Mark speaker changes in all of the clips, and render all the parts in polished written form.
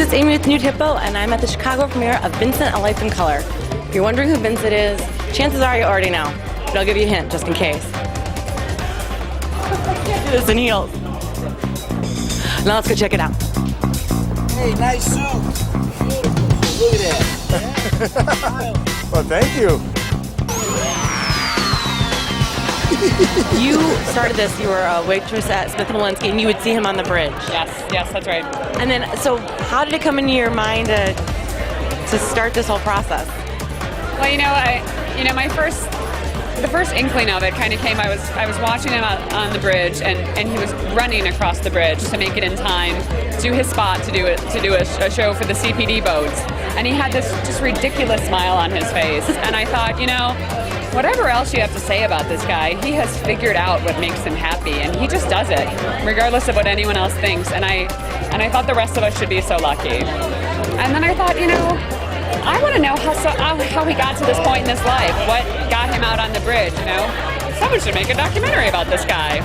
Speaker 1: it's Amy with Nude Hippo, and I'm at the Chicago premiere of Vincent: A Life in Color. If you're wondering who Vincent is, chances are you already know, but I'll give you a hint just in case. It is in heels. Now let's go check it out.
Speaker 2: Hey, nice suit. Beautiful. Look at that.
Speaker 3: Well, thank you.
Speaker 1: You started this, you were a waitress at Smith & Wollensky, and you would see him on the bridge.
Speaker 4: Yes, that's right.
Speaker 1: And then, so how did it come into your mind to start this whole process?
Speaker 4: Well, the first inkling of it kind of came. I was watching him on the bridge, and he was running across the bridge to make it in time to his spot to do a show for the CPD boats, and he had this just ridiculous smile on his face, and I thought, whatever else you have to say about this guy, he has figured out what makes him happy, and he just does it, regardless of what anyone else thinks. And I thought the rest of us should be so lucky. And then I thought, I want to know how he got to this point in his life. What got him out on the bridge? Someone should make a documentary about this guy.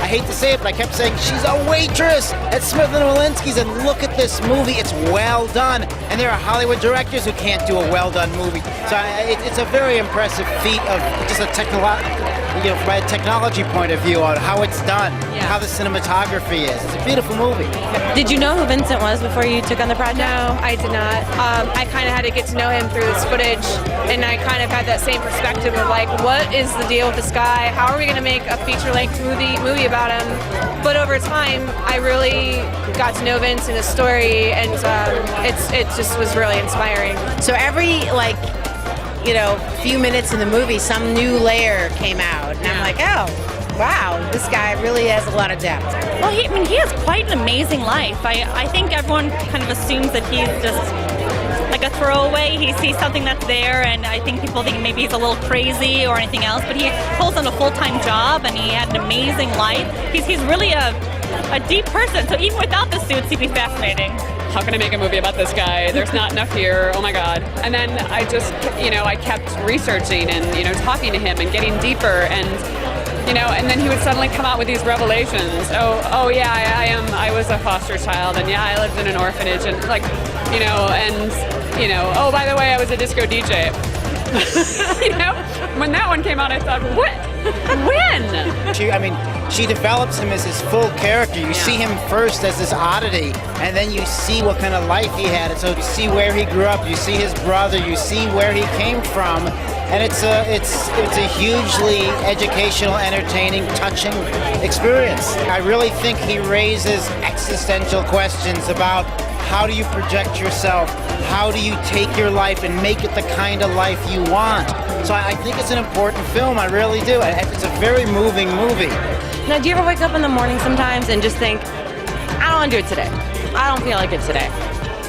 Speaker 2: I hate to say it, but I kept saying, she's a waitress at Smith & Wollensky's, and look at this movie. It's well done. And there are Hollywood directors who can't do a well-done movie. So it's a very impressive feat of just from a technology point of view on how it's done, how the cinematography is. It's a beautiful movie.
Speaker 1: Did you know who Vincent was before you took on the project?
Speaker 5: No, I did not. I kind of had to get to know him through this footage, and I kind of had that same perspective of what is the deal with this guy? How are we going to make a feature-length movie about him? But over time, I really got to know Vince and his story, and it just was really inspiring.
Speaker 6: So every few minutes in the movie, some new layer came out, and I'm like, oh, wow, this guy really has a lot of depth.
Speaker 7: Well, he has quite an amazing life. I think everyone kind of assumes that he's just like a throwaway. He sees something that's there, and I think people think maybe he's a little crazy or anything else, but he pulls on a full-time job, and he had an amazing life. He's really a deep person, so even without the suits, he'd be fascinating.
Speaker 4: How can I make a movie about this guy? There's not enough here. Oh my God. And then I just, I kept researching and, talking to him and getting deeper, and and then he would suddenly come out with these revelations. Oh yeah, I was a foster child, and yeah, I lived in an orphanage, and oh, by the way, I was a disco DJ. When that one came out, I thought, what? When?
Speaker 2: She develops him as his full character. You see him first as this oddity, and then you see what kind of life he had. And so you see where he grew up, you see his brother, you see where he came from, and it's a hugely educational, entertaining, touching experience. I really think he raises existential questions about how do you project yourself? How do you take your life and make it the kind of life you want? So I think it's an important film, I really do. It's a very moving movie.
Speaker 1: Now, do you ever wake up in the morning sometimes and just think, I don't want to do it today. I don't feel like it today.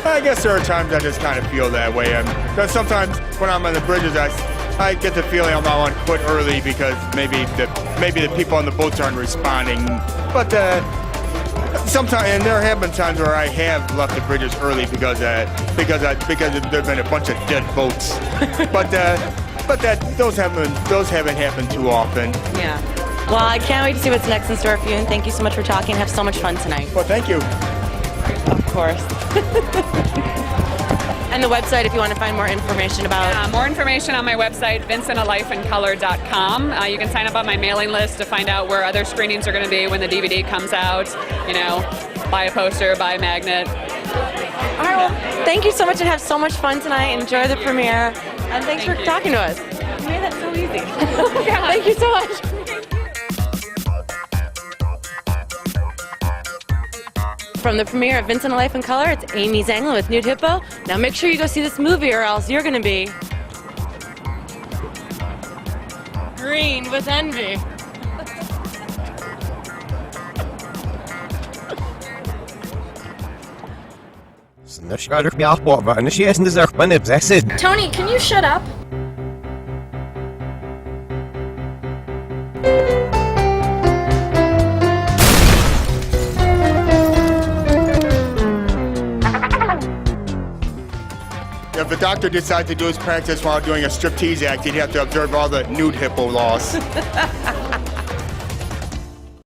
Speaker 3: I guess there are times I just kind of feel that way. Because sometimes when I'm on the bridges, I get the feeling I want to quit early because maybe the people on the boats aren't responding. But sometimes, and there have been times where I have left the bridges early because there've been a bunch of dead boats. but those haven't happened too often.
Speaker 1: Yeah. Well, I can't wait to see what's next in store for you, and thank you so much for talking. Have so much fun tonight.
Speaker 3: Well, thank you.
Speaker 1: Of course. And the website, if you want to find more information about...
Speaker 4: more information on my website, vincentalifeincolor.com. You can sign up on my mailing list to find out where other screenings are going to be when the DVD comes out. Buy a poster, buy a magnet.
Speaker 1: All right, well, thank you so much, and have so much fun tonight. Enjoy the premiere. And thanks for talking to us. You made that so easy. Thank you so much. From the premiere of Vincent: A Life in Color, it's Amy Zanglin with Nude Hippo. Now make sure you go see this movie, or else you're going to be green with envy.
Speaker 5: Tony, can you shut up?
Speaker 3: If the doctor decides to do his practice while doing a striptease act, he'd have to observe all the nude hippo laws.